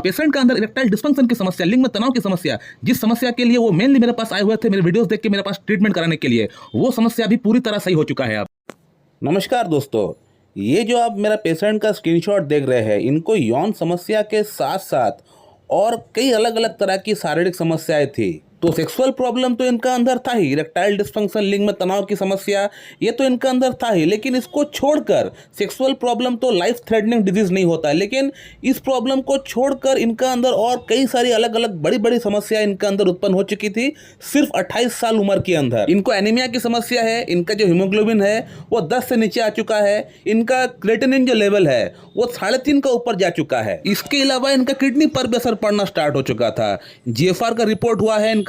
Patient का अंदर erectile dysfunction की समस्या, लिंग में तनाव की समस्या, जिस समस्या के लिए वो मेनली मेरे पास आए हुए थे मेरे वीडियोस देख के मेरे पास ट्रीटमेंट कराने के लिए, वो समस्या भी पूरी तरह सही हो चुका है अब। नमस्कार दोस्तों, ये जो आप मेरा पेशेंट का स्क्रीनशॉट देख रहे हैं, इनको यौन समस्या के साथ साथ और कई अलग अलग तरह की शारीरिक समस्याएं थी। तो सेक्सुअल प्रॉब्लम तो इनका अंदर था ही, इरेक्टाइल डिस्फंक्शन, लिंग में तनाव की समस्या, ये तो इनका अंदर था ही। लेकिन इसको छोड़कर सेक्सुअल प्रॉब्लम तो लाइफ थ्रेटनिंग डिजीज नहीं होता है, लेकिन इस प्रॉब्लम को छोड़कर इनका अंदर और कई सारी अलग अलग बड़ी बड़ी समस्या इनका अंदर उत्पन्न हो चुकी थी सिर्फ 28 साल उम्र के अंदर। इनको एनीमिया की समस्या है, इनका जो हीमोग्लोबिन है वो 10 से नीचे आ चुका है, इनका क्रेटिनिन जो लेवल है वो 3.5 का ऊपर जा चुका है। इसके अलावा इनका किडनी पर भी असर पड़ना स्टार्ट हो चुका था। जीएफआर का रिपोर्ट हुआ है, इनका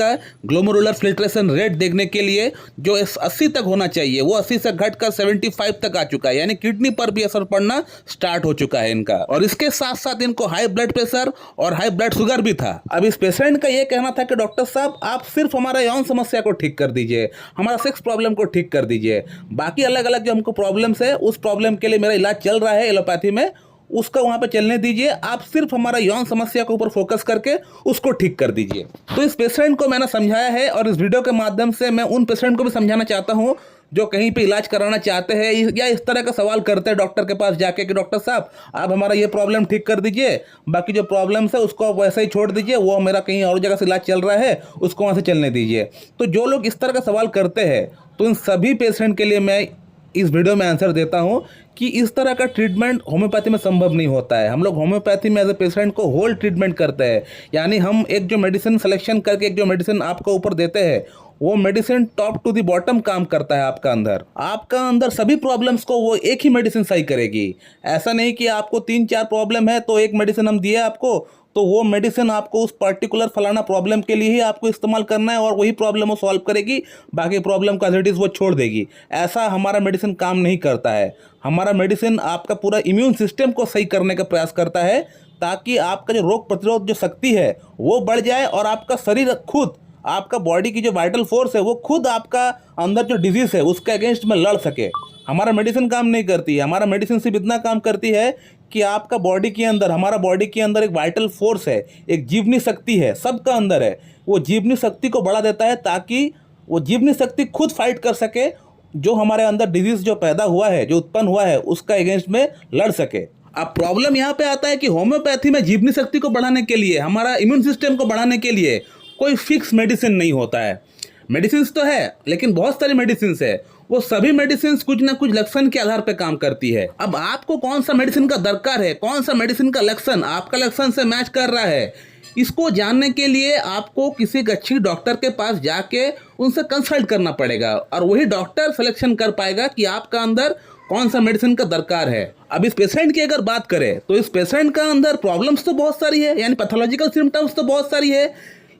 ग्लोमेरुलर फिल्ट्रेशन रेट देखने के लिए जो 80 तक होना चाहिए वो 80 से घटकर 75 तक आ चुका है, यानी किडनी पर भी असर पड़ना स्टार्ट हो चुका है इनका। और इसके साथ साथ इनको हाई ब्लड प्रेशर और हाई ब्लड शुगर भी था। अब इस पेशेंट का ये कहना था कि डॉक्टर साहब आप सिर्फ हमारा यौन समस्या को ठीक कर दीजिए, हमारा सेक्स प्रॉब्लम को ठीक कर दीजिए, बाकी अलग अलग जो हमको प्रॉब्लम्स है उस प्रॉब्लम के लिए मेरा इलाज चल रहा है एलोपैथी में, उसका वहां पे चलने दीजिए, आप सिर्फ हमारा यौन समस्या के ऊपर फोकस करके उसको ठीक कर दीजिए। तो इस पेशेंट को मैंने समझाया है और इस वीडियो के माध्यम से मैं उन पेशेंट को भी समझाना चाहता हूं जो कहीं पे इलाज कराना चाहते हैं या इस तरह का सवाल करते हैं डॉक्टर के पास जाके कि डॉक्टर साहब आप हमारा ये प्रॉब्लम ठीक कर दीजिए, बाकी जो प्रॉब्लम्स है उसको आप वैसे ही छोड़ दीजिए, वो मेरा कहीं और जगह से इलाज चल रहा है उसको वहाँ से चलने दीजिए। तो जो लोग इस तरह का सवाल करते हैं तो इन सभी पेशेंट के लिए मैं इस वीडियो में आंसर देता हूं कि इस तरह का ट्रीटमेंट होम्योपैथी में संभव नहीं होता है। हम लोग होम्योपैथी में एज ए पेशेंट को होल ट्रीटमेंट करते हैं, यानी हम एक जो मेडिसिन सिलेक्शन करके एक जो मेडिसिन आपको ऊपर देते हैं वो medicine top to the bottom काम करता है आपका अंदर सभी प्रॉब्लम्स को वो एक ही मेडिसिन सही करेगी। ऐसा नहीं कि आपको 3-4 प्रॉब्लम है तो एक मेडिसिन हम दिए आपको तो वो मेडिसिन आपको उस पर्टिकुलर फलाना प्रॉब्लम के लिए ही आपको इस्तेमाल करना है और वही प्रॉब्लम वो सॉल्व करेगी, बाकी प्रॉब्लम का एज इट इज़ वो छोड़ देगी। ऐसा हमारा मेडिसिन काम नहीं करता है। हमारा मेडिसिन आपका पूरा इम्यून सिस्टम को सही करने का प्रयास करता है ताकि आपका जो रोग प्रतिरोध जो शक्ति है वो बढ़ जाए और आपका शरीर खुद, आपका बॉडी की जो वाइटल फोर्स है वो खुद आपका अंदर जो डिजीज़ है उसके अगेंस्ट में लड़ सके। हमारा मेडिसिन काम नहीं करती है, हमारा मेडिसिन सिर्फ इतना काम करती है कि आपका बॉडी के अंदर, हमारा बॉडी के अंदर एक वाइटल फोर्स है, एक जीवनी शक्ति है, सबका अंदर है, वो जीवनी शक्ति को बढ़ा देता है ताकि वो जीवनी शक्ति खुद फाइट कर सके, जो हमारे अंदर डिजीज़ जो पैदा हुआ है, जो उत्पन्न हुआ है उसका अगेंस्ट में लड़ सके। अब प्रॉब्लम यहाँ पे आता है कि होम्योपैथी में जीवनी शक्ति को बढ़ाने के लिए, हमारा इम्यून सिस्टम को बढ़ाने के लिए कोई फिक्स मेडिसिन नहीं होता है। मेडिसिन तो है लेकिन बहुत सारी मेडिसिन है, वो सभी मेडिसिन कुछ ना कुछ लक्षण के आधार पर काम करती है। अब आपको कौन सा मेडिसिन का दरकार है, कौन सा मेडिसिन का लक्षण आपका लक्षण से मैच कर रहा है, इसको जानने के लिए आपको किसी अच्छी डॉक्टर के पास जाके उनसे कंसल्ट करना पड़ेगा और वही डॉक्टर सिलेक्शन कर पाएगा कि आपका अंदर कौन सा मेडिसिन का दरकार है। अब इस पेशेंट की अगर बात करें तो इस पेशेंट का अंदर प्रॉब्लम्स तो बहुत सारी है, यानी पैथोलॉजिकल सिम्टम्स तो बहुत सारी है,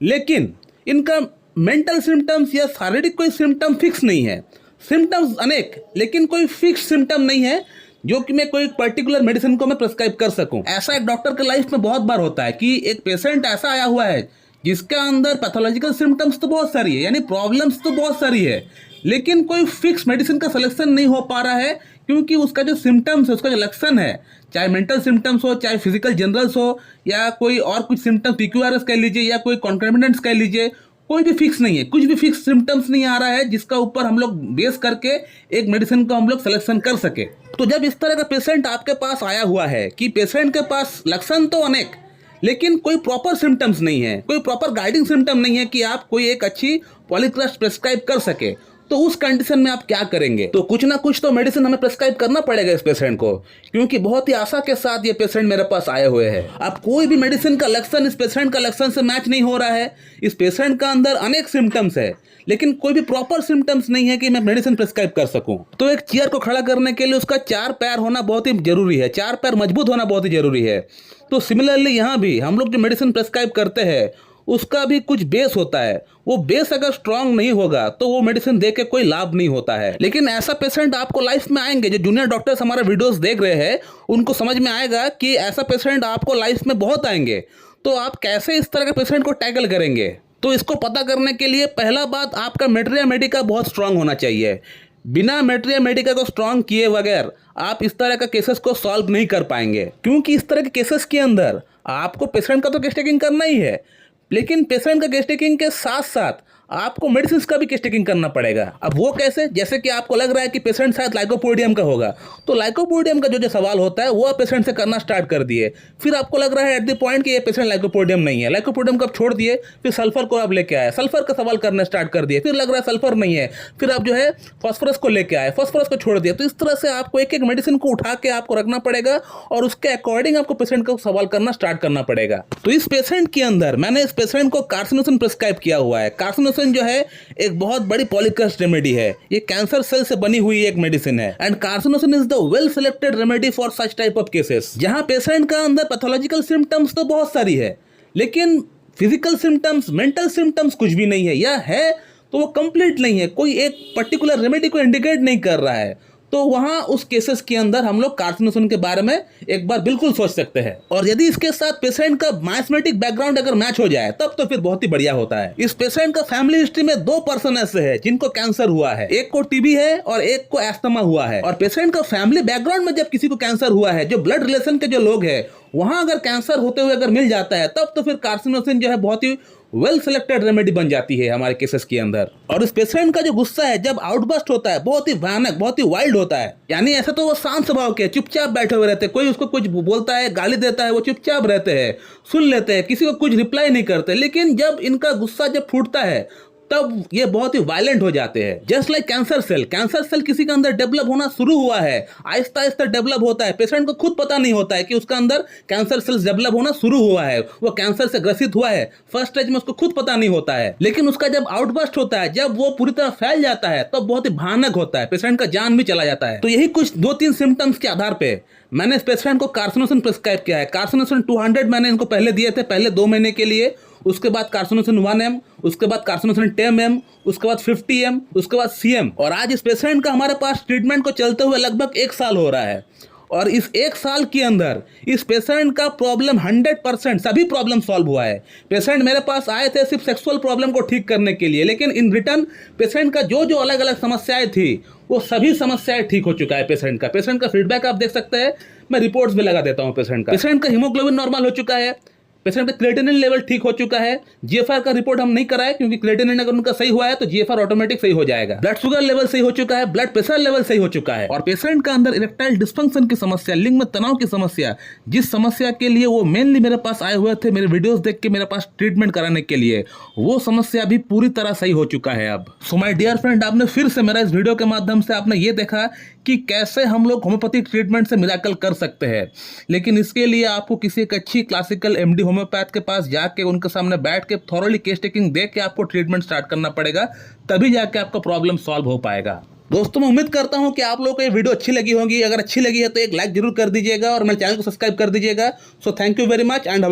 लेकिन इनका मेंटल सिम्टम्स या शारीरिक कोई सिम्टम फिक्स नहीं है। सिम्टम्स अनेक लेकिन कोई फिक्स सिम्टम नहीं है जो कि मैं कोई पर्टिकुलर मेडिसिन को मैं प्रिस्क्राइब कर सकूं। ऐसा एक डॉक्टर के लाइफ में बहुत बार होता है कि एक पेशेंट ऐसा आया हुआ है जिसका अंदर पैथोलॉजिकल सिम्टम्स तो बहुत सारी है, यानी प्रॉब्लम्स तो बहुत सारी है, लेकिन कोई फिक्स मेडिसिन का सिलेक्शन नहीं हो पा रहा है क्योंकि उसका जो सिम्टम्स है, उसका जो लक्षण है, चाहे मेंटल सिम्टम्स हो, चाहे फिजिकल जनरल्स हो या कोई और कुछ सिम्टम्स PQRS कह लीजिए या कोई कॉन्कॉन्डेंट्स कह लीजिए, कोई भी फिक्स नहीं है, कुछ भी फिक्स सिम्टम्स नहीं आ रहा है जिसका ऊपर हम लोग बेस करके एक मेडिसिन को हम लोग सिलेक्शन कर सके। तो जब इस तरह का पेशेंट आपके पास आया हुआ है कि पेशेंट के पास लक्षण तो अनेक लेकिन कोई प्रॉपर सिम्टम्स नहीं है, कोई प्रॉपर गाइडिंग सिम्टम नहीं है कि आप कोई एक अच्छी पॉलीक्रेस्ट प्रेस्क्राइब कर सके, तो उस कंडीशन में आप क्या करेंगे? तो कुछ ना कुछ तो मेडिसिन हमें प्रेस्क्राइब करना पड़ेगा इस पेशेंट को, क्योंकि बहुत ही आशा के साथ ये पेशेंट मेरे पास आए हुए हैं। अब कोई भी मेडिसिन का लक्षण इस पेशेंट का लक्षण से मैच नहीं हो रहा है। इस पेशेंट का अंदर अनेक सिम्टम्स है लेकिन कोई भी प्रॉपर सिम्टम्स नहीं है कि मैं मेडिसिन प्रेस्क्राइब कर सकूं। तो एक चेयर को खड़ा करने के लिए उसका 4 पैर होना बहुत ही जरूरी है, 4 पैर मजबूत होना बहुत ही जरूरी है। तो सिमिलरली यहाँ भी हम लोग जो मेडिसिन प्रेस्क्राइब करते हैं उसका भी कुछ बेस होता है, वो बेस अगर स्ट्रांग नहीं होगा तो वो मेडिसिन दे के कोई लाभ नहीं होता है। लेकिन ऐसा पेशेंट आपको लाइफ में आएंगे, जो जूनियर डॉक्टर्स हमारे वीडियोस देख रहे हैं उनको समझ में आएगा कि ऐसा पेशेंट आपको लाइफ में बहुत आएंगे, तो आप कैसे इस तरह के पेशेंट को टैकल करेंगे। तो इसको पता करने के लिए पहला बात आपका मेट्रिया मेडिका बहुत स्ट्रांग होना चाहिए। बिना मेट्रिया मेडिका को स्ट्रांग किए बगैर आप इस तरह का केसेस को सॉल्व नहीं कर पाएंगे, क्योंकि इस तरह के केसेस के अंदर आपको पेशेंट का तो केस टेकिंग करना ही है, लेकिन पेशेंट का केस टेकिंग के साथ साथ आपको मेडिसिन का भी केस टेकिंग करना पड़ेगा। अब वो कैसे? जैसे कि आपको लग रहा है कि पेशेंट शायद लाइकोपोडियम का होगा, तो लाइकोपोडियम का जो सवाल होता है वो आप पेशेंट से करना स्टार्ट कर दिए। फिर आपको लग रहा है एट द पॉइंट कि ये पेशेंट लाइकोपोडियम नहीं है, लाइकोपोडियम को आप छोड़ दिए, फिर सल्फर को आप लेके आए, सल्फर का सवाल करना स्टार्ट कर दिए, फिर लग रहा है सल्फर नहीं है, फिर आप जो है फॉस्फोरस को लेके आए, फॉस्फोरस को छोड़ दिया। तो इस तरह से आपको एक एक मेडिसिन को उठा के आपको रखना पड़ेगा और उसके अकॉर्डिंग आपको पेशेंट को सवाल करना स्टार्ट करना पड़ेगा। तो इस पेशेंट के अंदर मैंने इस पेशेंट को कार्सिनोसिन प्रिस्क्राइब किया हुआ है। कार्सिनोसिन जो है एक बहुत बड़ी पॉलीक्रस्ट रेमेडी है, ये कैंसर सेल से बनी हुई एक मेडिसिन है and carcinosin is the well selected remedy for such type of cases, जहां पेशेंट का अंदर पैथोलॉजिकल सिम्टम्स तो बहुत सारी है लेकिन फिजिकल सिम्टम्स, मेंटल सिम्टम्स कुछ भी नहीं है, या है तो वो कंप्लीट नहीं है, कोई एक पर्टिकुलर रेमेडी को इंडिकेट नहीं कर रहा है। तो वहां उस केसेस के अंदर हम लोग कार्सिनोसिन के बारे में एक बार बिल्कुल सोच सकते हैं। और यदि इसके साथ पेशेंट का मायोसमेटिक बैकग्राउंड अगर मैच हो जाए तब तो फिर बहुत ही बढ़िया होता है। इस पेशेंट का फैमिली हिस्ट्री में 2 पर्सन ऐसे हैं जिनको कैंसर हुआ है, एक को टीबी है और एक को एस्थमा हुआ है। और पेशेंट का फैमिली बैकग्राउंड में जब किसी को कैंसर हुआ है, जो ब्लड रिलेशन के जो लोग हैं, वहां अगर कैंसर होते हुए अगर मिल जाता है तब तो फिर कार्सिनोसिन जो है बहुत ही वेल सिलेक्टेड रेमेडी बन जाती है हमारे केसेस के अंदर। और इस पेशेंट का जो गुस्सा है जब आउटबर्स्ट होता है बहुत ही भयानक, बहुत ही वाइल्ड होता है। यानी ऐसा तो वो शांत स्वभाव के चुपचाप बैठे हुए रहते हैं, कोई उसको कुछ बोलता है, गाली देता है, वो चुपचाप रहते हैं, सुन लेते हैं, किसी को कुछ रिप्लाई नहीं करते। लेकिन जब इनका गुस्सा जब फूटता है तब ये बहुत ही वायलेंट हो जाते हैं। जस्ट लाइक कैंसर सेल किसी के अंदर डेवलप होना शुरू हुआ है, आहिस्ता आहिस्ता डेवलप होता है, पेशेंट को खुद पता नहीं होता है कि उसका अंदर कैंसर सेल्स डेवलप होना शुरू हुआ है, वो कैंसर से ग्रसित हुआ है। फर्स्ट स्टेज में उसको खुद पता नहीं होता है, लेकिन उसका जब आउटबर्स्ट होता है, जब वो पूरी तरह फैल जाता है, तब बहुत ही भयानक होता है, पेशेंट का जान भी चला जाता है। तो यही कुछ 2-3 सिम्टम्स के आधार पे मैंने इस पेशेंट को कार्सिनोसिन प्रिस्क्राइब किया है। कार्सिनोसिन 200 मैंने इनको पहले दिए थे, पहले 2 महीने के लिए, उसके बाद कार्सिनोसिन 1M, उसके बाद कार्सिनोसिन 10M, उसके बाद 50M, उसके बाद CM। और आज इस पेशेंट का हमारे पास ट्रीटमेंट को चलते हुए लगभग 1 साल हो रहा है। और इस 1 साल के अंदर इस पेशेंट का प्रॉब्लम 100% सभी प्रॉब्लम सॉल्व हुआ है। पेशेंट मेरे पास आए थे सिर्फ सेक्सुअल प्रॉब्लम को ठीक करने के लिए, लेकिन इन रिटर्न पेशेंट का जो जो अलग अलग समस्याएं थी वो सभी समस्याएं ठीक हो चुका है। पेशेंट का फीडबैक आप देख सकते हैं, मैं रिपोर्ट्स भी लगा देता हूं। पेशेंट का हीमोग्लोबिन नॉर्मल हो चुका है, पेशेंट का क्रिएटिनिन लेवल ठीक हो चुका है। जीएफआर का रिपोर्ट हम नहीं कराए क्योंकि क्रिएटिनिन अगर उनका सही हुआ है तो जीएफआर ऑटोमेटिक सही हो जाएगा। ब्लड शुगर लेवल सही हो चुका है, ब्लड प्रेशर लेवल सही हो चुका है। और पेशेंट का अंदर इरेक्टाइल डिस्फंक्शन की समस्या, लिंग में तनाव की समस्या, जिस समस्या के लिए वो मेनली मेरे पास आए हुए थे मेरे वीडियोस देख के मेरे पास ट्रीटमेंट कराने के लिए, वो समस्या भी पूरी तरह सही हो चुका है अब। सो माय डियर फ्रेंड, आपने फिर से मेरा इस वीडियो के माध्यम से आपने ये देखा कि कैसे हम लोग होम्योपैथिक ट्रीटमेंट से मिराकल कर सकते हैं। लेकिन इसके लिए आपको किसी एक अच्छी क्लासिकल एमडी होम्योपैथ के पास जाके उनके सामने बैठ के थॉरोली केस टेकिंग देख के आपको ट्रीटमेंट स्टार्ट करना पड़ेगा, तभी जाके आपका प्रॉब्लम सॉल्व हो पाएगा। दोस्तों, मैं उम्मीद करता हूं कि आप लोगों को ये वीडियो अच्छी लगी होगी। अगर अच्छी लगी है तो एक लाइक जरूर कर दीजिएगा और मेरे चैनल को सब्सक्राइब कर दीजिएगा। So thank you very much and